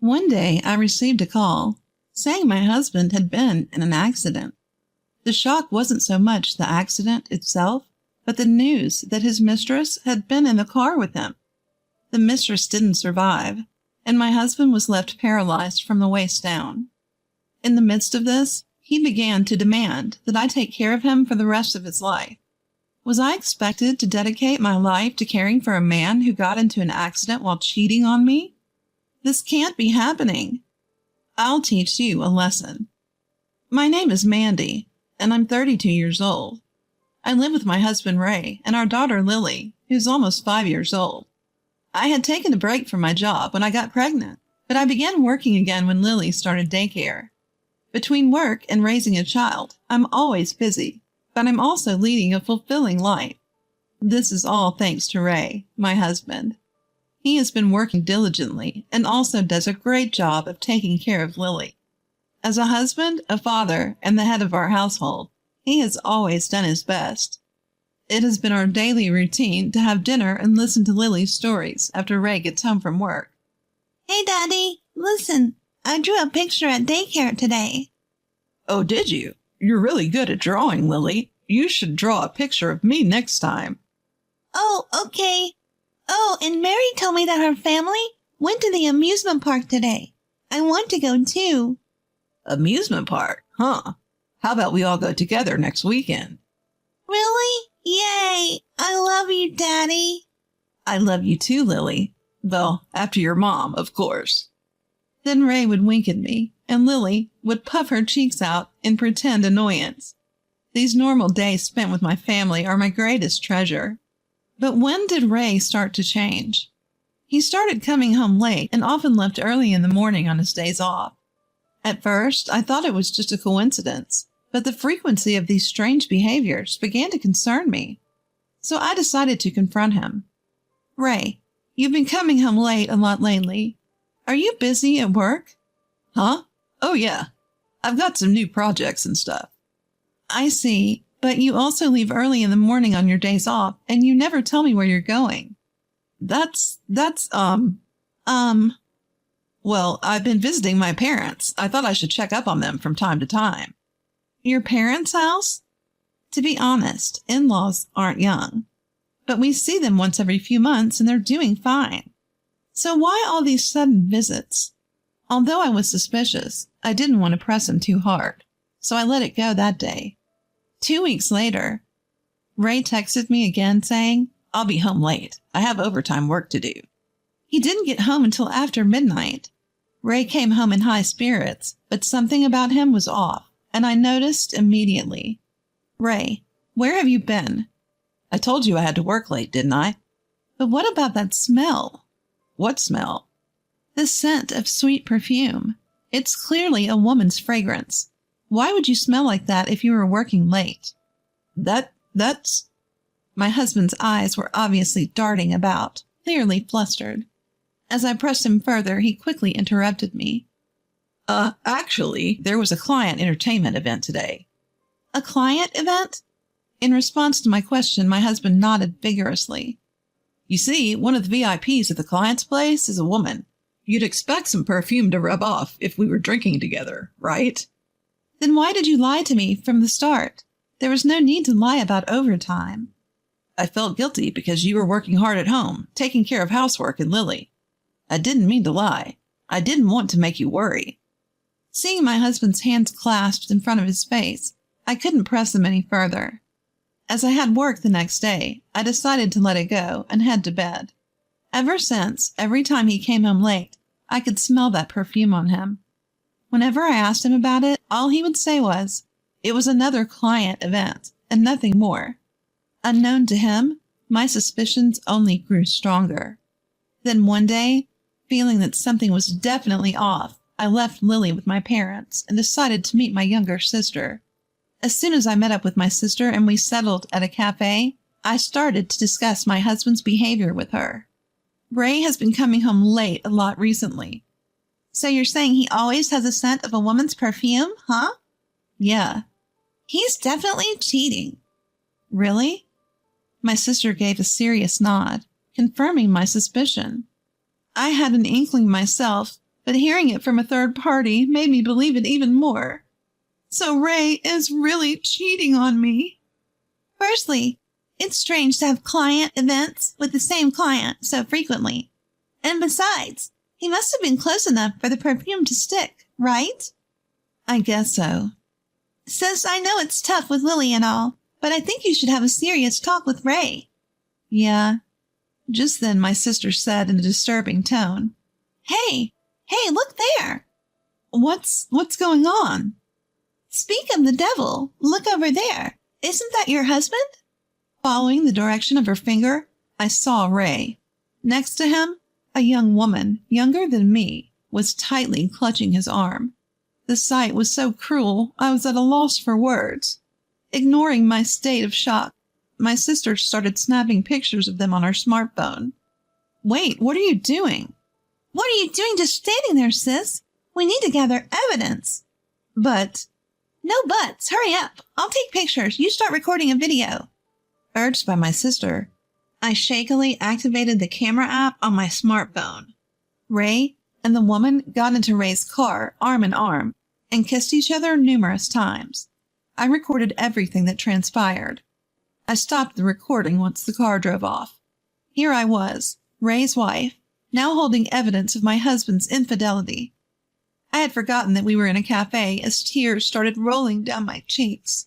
One day I received a call saying my husband had been in an accident. The shock wasn't so much the accident itself, but the news that his mistress had been in the car with him. The mistress didn't survive, and my husband was left paralyzed from the waist down. In the midst of this, he began to demand that I take care of him for the rest of his life. Was I expected to dedicate my life to caring for a man who got into an accident while cheating on me? This can't be happening. I'll teach you a lesson. My name is Mandy, and I'm 32 years old. I live with my husband Ray and our daughter Lily, who's almost 5 years old. I had taken a break from my job when I got pregnant, but I began working again when Lily started daycare. Between work and raising a child, I'm always busy, but I'm also leading a fulfilling life. This is all thanks to Ray, my husband. He has been working diligently and also does a great job of taking care of Lily. As a husband, a father, and the head of our household, he has always done his best. It has been our daily routine to have dinner and listen to Lily's stories after Ray gets home from work. Hey, Daddy, listen, I drew a picture at daycare today. Oh, did you? You're really good at drawing, Lily. You should draw a picture of me next time. Oh, okay. Oh, and Mary told me that her family went to the amusement park today. I want to go too. Amusement park? Huh. How about we all go together next weekend? Really? Yay! I love you, Daddy. I love you too, Lily. Well, after your mom, of course. Then Ray would wink at me, and Lily would puff her cheeks out in pretend annoyance. These normal days spent with my family are my greatest treasure. But when did Ray start to change? He started coming home late and often left early in the morning on his days off. At first, I thought it was just a coincidence, but the frequency of these strange behaviors began to concern me. So I decided to confront him. Ray, you've been coming home late a lot lately. Are you busy at work? Huh? Oh, yeah. I've got some new projects and stuff. I see, but you also leave early in the morning on your days off, and you never tell me where you're going. Well, I've been visiting my parents. I thought I should check up on them from time to time. Your parents' house? To be honest, in-laws aren't young. But we see them once every few months, and they're doing fine. So why all these sudden visits? Although I was suspicious, I didn't want to press him too hard, so I let it go that day. 2 weeks later, Ray texted me again saying, I'll be home late. I have overtime work to do. He didn't get home until after midnight. Ray came home in high spirits, but something about him was off, and I noticed immediately. Ray, where have you been? I told you I had to work late, didn't I? But what about that smell? What smell? The scent of sweet perfume. It's clearly a woman's fragrance. Why would you smell like that if you were working late? That's... My husband's eyes were obviously darting about, clearly flustered. As I pressed him further, he quickly interrupted me. Actually, there was a client entertainment event today. A client event? In response to my question, my husband nodded vigorously. You see, one of the VIPs at the client's place is a woman. You'd expect some perfume to rub off if we were drinking together, right? Then why did you lie to me from the start? There was no need to lie about overtime. I felt guilty because you were working hard at home, taking care of housework and Lily. I didn't mean to lie. I didn't want to make you worry. Seeing my husband's hands clasped in front of his face, I couldn't press him any further. As I had work the next day, I decided to let it go and head to bed. Ever since, every time he came home late, I could smell that perfume on him. Whenever I asked him about it, all he would say was, it was another client event, and nothing more. Unknown to him, my suspicions only grew stronger. Then one day, feeling that something was definitely off, I left Lily with my parents and decided to meet my younger sister. As soon as I met up with my sister and we settled at a cafe, I started to discuss my husband's behavior with her. Ray has been coming home late a lot recently. So you're saying he always has a scent of a woman's perfume, huh? Yeah. He's definitely cheating. Really? My sister gave a serious nod, confirming my suspicion. I had an inkling myself, but hearing it from a third party made me believe it even more. So Ray is really cheating on me. Firstly, it's strange to have client events with the same client so frequently. And besides, he must have been close enough for the perfume to stick, right? I guess so. Sis, I know it's tough with Lily and all, but I think you should have a serious talk with Ray. Yeah. Just then my sister said in a disturbing tone, Hey, look there. What's going on? Speak of the devil, look over there. Isn't that your husband? Following the direction of her finger, I saw Ray. Next to him, a young woman, younger than me, was tightly clutching his arm. The sight was so cruel, I was at a loss for words. Ignoring my state of shock, my sister started snapping pictures of them on her smartphone. Wait, what are you doing? What are you doing just standing there, sis? We need to gather evidence. But... No buts. Hurry up. I'll take pictures. You start recording a video. Urged by my sister, I shakily activated the camera app on my smartphone. Ray and the woman got into Ray's car, arm in arm, and kissed each other numerous times. I recorded everything that transpired. I stopped the recording once the car drove off. Here I was, Ray's wife, now holding evidence of my husband's infidelity. I had forgotten that we were in a cafe as tears started rolling down my cheeks.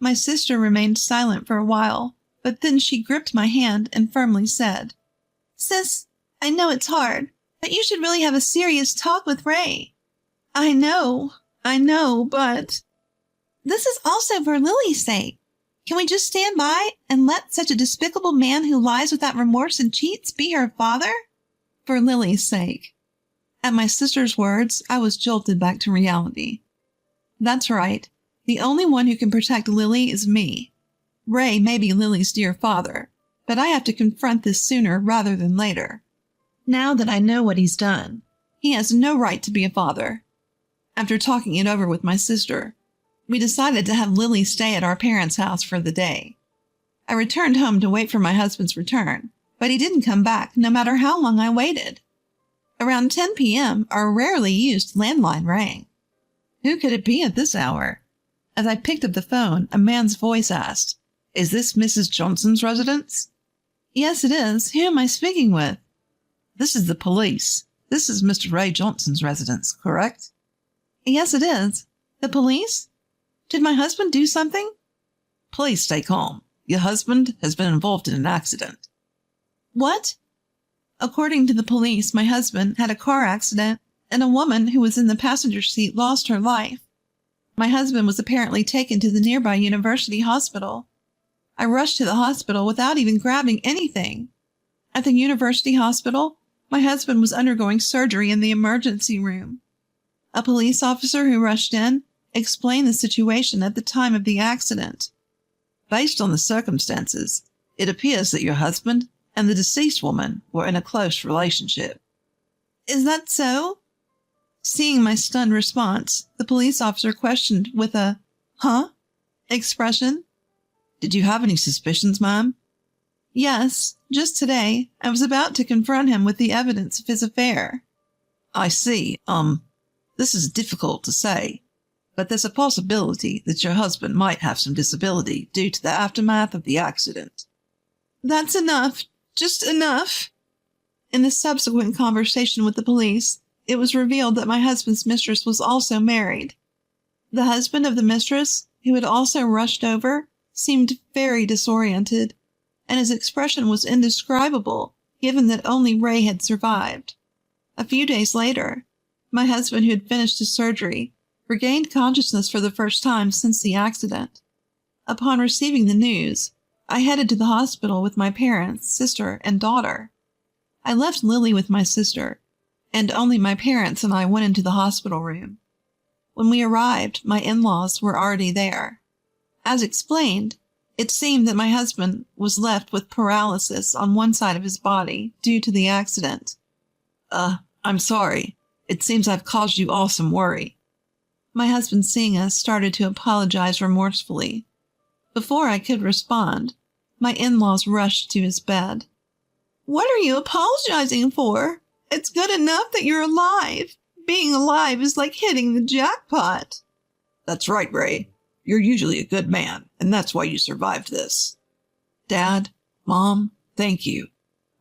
My sister remained silent for a while, but then she gripped my hand and firmly said, Sis, I know it's hard, but you should really have a serious talk with Ray. I know, but... This is also for Lily's sake. Can we just stand by and let such a despicable man who lies without remorse and cheats be her father? For Lily's sake. At my sister's words, I was jolted back to reality. That's right. The only one who can protect Lily is me. Ray may be Lily's dear father, but I have to confront this sooner rather than later. Now that I know what he's done, he has no right to be a father. After talking it over with my sister, we decided to have Lily stay at our parents' house for the day. I returned home to wait for my husband's return, but he didn't come back no matter how long I waited. Around 10 p.m., our rarely used landline rang. Who could it be at this hour? As I picked up the phone, a man's voice asked, Is this Mrs. Johnson's residence? Yes, it is. Who am I speaking with? This is the police. This is Mr. Ray Johnson's residence, correct? Yes, it is. The police? Did my husband do something? Please stay calm. Your husband has been involved in an accident. What? According to the police, my husband had a car accident and a woman who was in the passenger seat lost her life. My husband was apparently taken to the nearby university hospital. I rushed to the hospital without even grabbing anything. At the university hospital, my husband was undergoing surgery in the emergency room. A police officer who rushed in explained the situation at the time of the accident. Based on the circumstances, it appears that your husband and the deceased woman were in a close relationship. Is that so? Seeing my stunned response, the police officer questioned with a, huh? expression. Did you have any suspicions, ma'am? Yes, just today. I was about to confront him with the evidence of his affair. I see. This is difficult to say, but there's a possibility that your husband might have some disability due to the aftermath of the accident. That's enough. Just enough. In the subsequent conversation with the police, it was revealed that my husband's mistress was also married. The husband of the mistress, who had also rushed over, seemed very disoriented, and his expression was indescribable, given that only Ray had survived. A few days later, my husband, who had finished his surgery, regained consciousness for the first time since the accident. Upon receiving the news, I headed to the hospital with my parents, sister, and daughter. I left Lily with my sister, and only my parents and I went into the hospital room. When we arrived, my in-laws were already there. As explained, it seemed that my husband was left with paralysis on one side of his body due to the accident. I'm sorry. It seems I've caused you all some worry. My husband, seeing us, started to apologize remorsefully. Before I could respond, my in-laws rushed to his bed. What are you apologizing for? It's good enough that you're alive. Being alive is like hitting the jackpot. That's right, Ray. You're usually a good man, and that's why you survived this. Dad, Mom, thank you.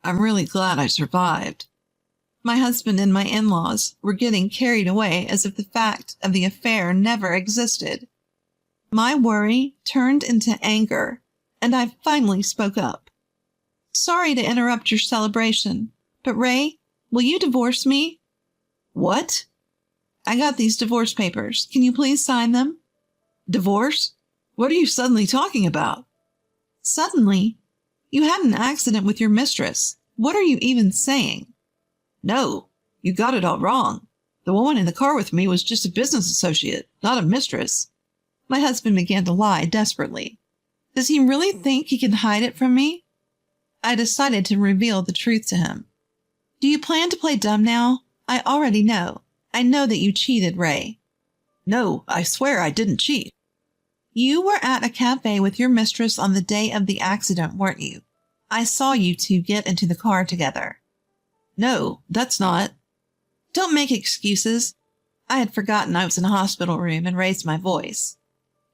I'm really glad I survived. My husband and my in-laws were getting carried away as if the fact of the affair never existed. My worry turned into anger, and I finally spoke up. Sorry to interrupt your celebration, but Ray, will you divorce me? What? I got these divorce papers. Can you please sign them? Divorce? What are you suddenly talking about? Suddenly? You had an accident with your mistress. What are you even saying? No, you got it all wrong. The woman in the car with me was just a business associate, not a mistress. My husband began to lie desperately. Does he really think he can hide it from me? I decided to reveal the truth to him. Do you plan to play dumb now? I already know. I know that you cheated, Ray. No, I swear I didn't cheat. You were at a cafe with your mistress on the day of the accident, weren't you? I saw you two get into the car together. No, that's not. Don't make excuses. I had forgotten I was in a hospital room and raised my voice.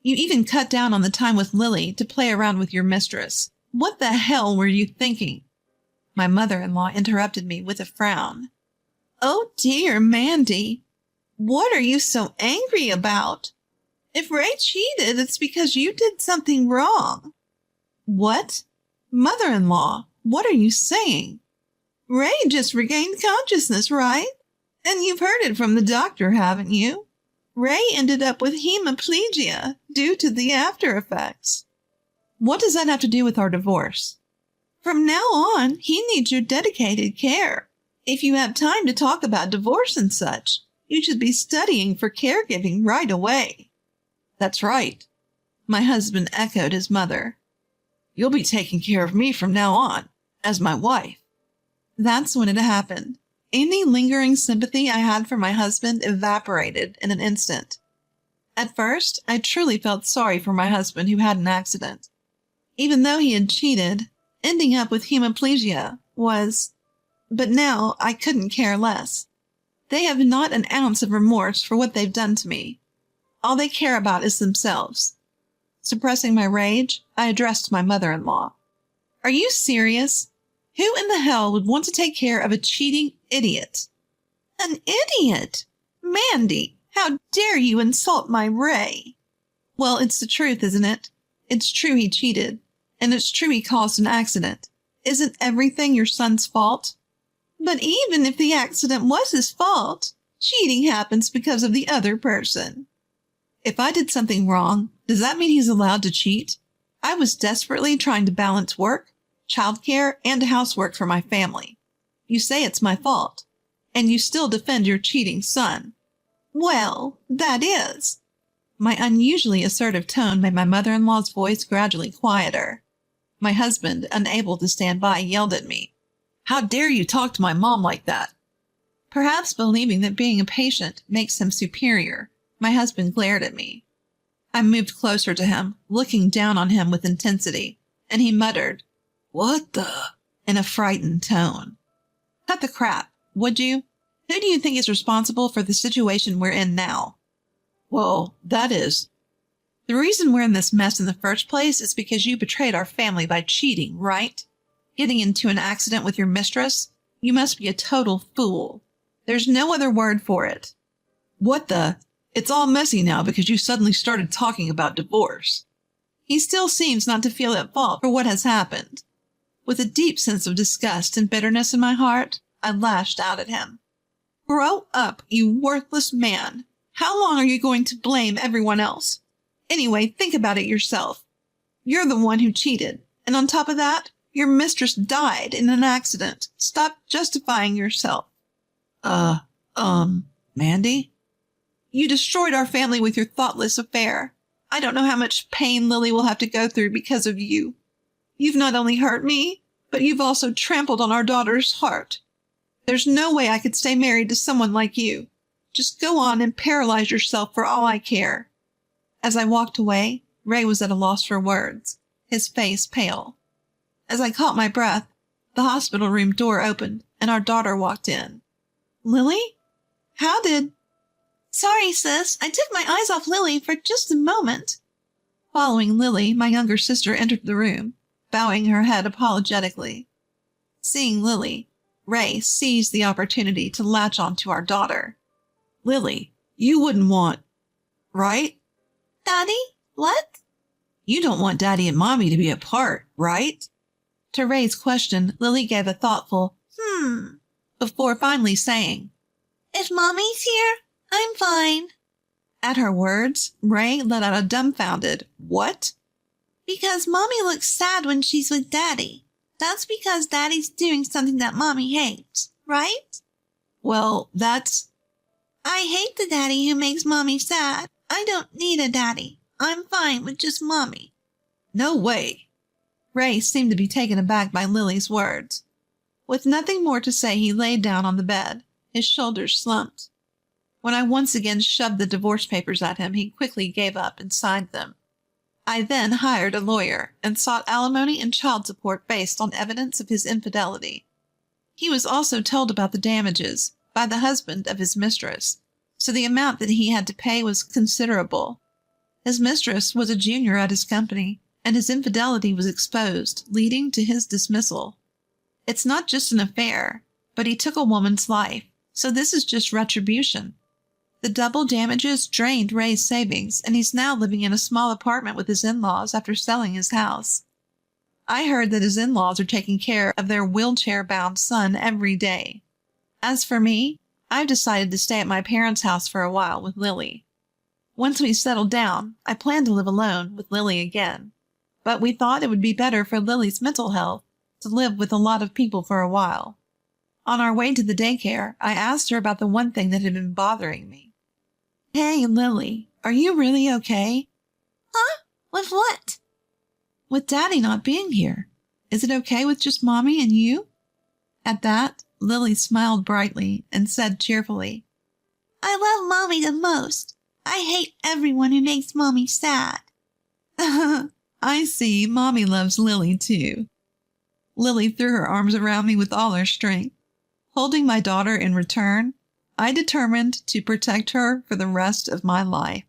You even cut down on the time with Lily to play around with your mistress. What the hell were you thinking? My mother-in-law interrupted me with a frown. Oh dear, Mandy. What are you so angry about? If Ray cheated, it's because you did something wrong. What? Mother-in-law, what are you saying? Ray just regained consciousness, right? And you've heard it from the doctor, haven't you? Ray ended up with hemiplegia due to the after effects. What does that have to do with our divorce? From now on, he needs your dedicated care. If you have time to talk about divorce and such, you should be studying for caregiving right away. That's right. My husband echoed his mother. You'll be taking care of me from now on, as my wife. That's when it happened. Any lingering sympathy I had for my husband evaporated in an instant. At first, I truly felt sorry for my husband who had an accident. Even though he had cheated, ending up with hemiplegia was... But now I couldn't care less. They have not an ounce of remorse for what they've done to me. All they care about is themselves. Suppressing my rage, I addressed my mother-in-law. Are you serious? Who in the hell would want to take care of a cheating idiot? An idiot? Mandy, how dare you insult my Ray? Well, it's the truth, isn't it? It's true he cheated, and it's true he caused an accident. Isn't everything your son's fault? But even if the accident was his fault, cheating happens because of the other person. If I did something wrong, does that mean he's allowed to cheat? I was desperately trying to balance work, childcare, and housework for my family. You say it's my fault, and you still defend your cheating son. Well, that is. My unusually assertive tone made my mother-in-law's voice gradually quieter. My husband, unable to stand by, yelled at me. How dare you talk to my mom like that? Perhaps believing that being a patient makes him superior, my husband glared at me. I moved closer to him, looking down on him with intensity, and he muttered, What the? In a frightened tone. Cut the crap, would you? Who do you think is responsible for the situation we're in now? Well, that is... The reason we're in this mess in the first place is because you betrayed our family by cheating, right? Getting into an accident with your mistress? You must be a total fool. There's no other word for it. What the? It's all messy now because you suddenly started talking about divorce. He still seems not to feel at fault for what has happened. With a deep sense of disgust and bitterness in my heart, I lashed out at him. Grow up, you worthless man. How long are you going to blame everyone else? Anyway, think about it yourself. You're the one who cheated, and on top of that, your mistress died in an accident. Stop justifying yourself. Mandy? You destroyed our family with your thoughtless affair. I don't know how much pain Lily will have to go through because of you. You've not only hurt me, but you've also trampled on our daughter's heart. There's no way I could stay married to someone like you. Just go on and paralyze yourself for all I care. As I walked away, Ray was at a loss for words, his face pale. As I caught my breath, the hospital room door opened and our daughter walked in. Lily? How did... Sorry, sis. I took my eyes off Lily for just a moment. Following Lily, my younger sister entered the room, bowing her head apologetically. Seeing Lily, Ray seized the opportunity to latch onto our daughter. Lily, you wouldn't want... right? Daddy? What? You don't want Daddy and Mommy to be apart, right? To Ray's question, Lily gave a thoughtful, before finally saying, If Mommy's here, I'm fine. At her words, Ray let out a dumbfounded, what? Because Mommy looks sad when she's with Daddy. That's because Daddy's doing something that Mommy hates, right? Well, that's... I hate the daddy who makes Mommy sad. I don't need a daddy. I'm fine with just Mommy. No way. Ray seemed to be taken aback by Lily's words. With nothing more to say, he laid down on the bed, his shoulders slumped. When I once again shoved the divorce papers at him, he quickly gave up and signed them. I then hired a lawyer and sought alimony and child support based on evidence of his infidelity. He was also told about the damages by the husband of his mistress, so the amount that he had to pay was considerable. His mistress was a junior at his company, and his infidelity was exposed, leading to his dismissal. It's not just an affair, but he took a woman's life, so this is just retribution. The double damages drained Ray's savings, and he's now living in a small apartment with his in-laws after selling his house. I heard that his in-laws are taking care of their wheelchair-bound son every day. As for me, I've decided to stay at my parents' house for a while with Lily. Once we settled down, I plan to live alone with Lily again. But we thought it would be better for Lily's mental health to live with a lot of people for a while. On our way to the daycare, I asked her about the one thing that had been bothering me. Hey, Lily, are you really okay? Huh? With what? With Daddy not being here. Is it okay with just Mommy and you? At that, Lily smiled brightly and said cheerfully, I love Mommy the most. I hate everyone who makes Mommy sad. I see. Mommy loves Lily, too. Lily threw her arms around me with all her strength. Holding my daughter in return, I determined to protect her for the rest of my life.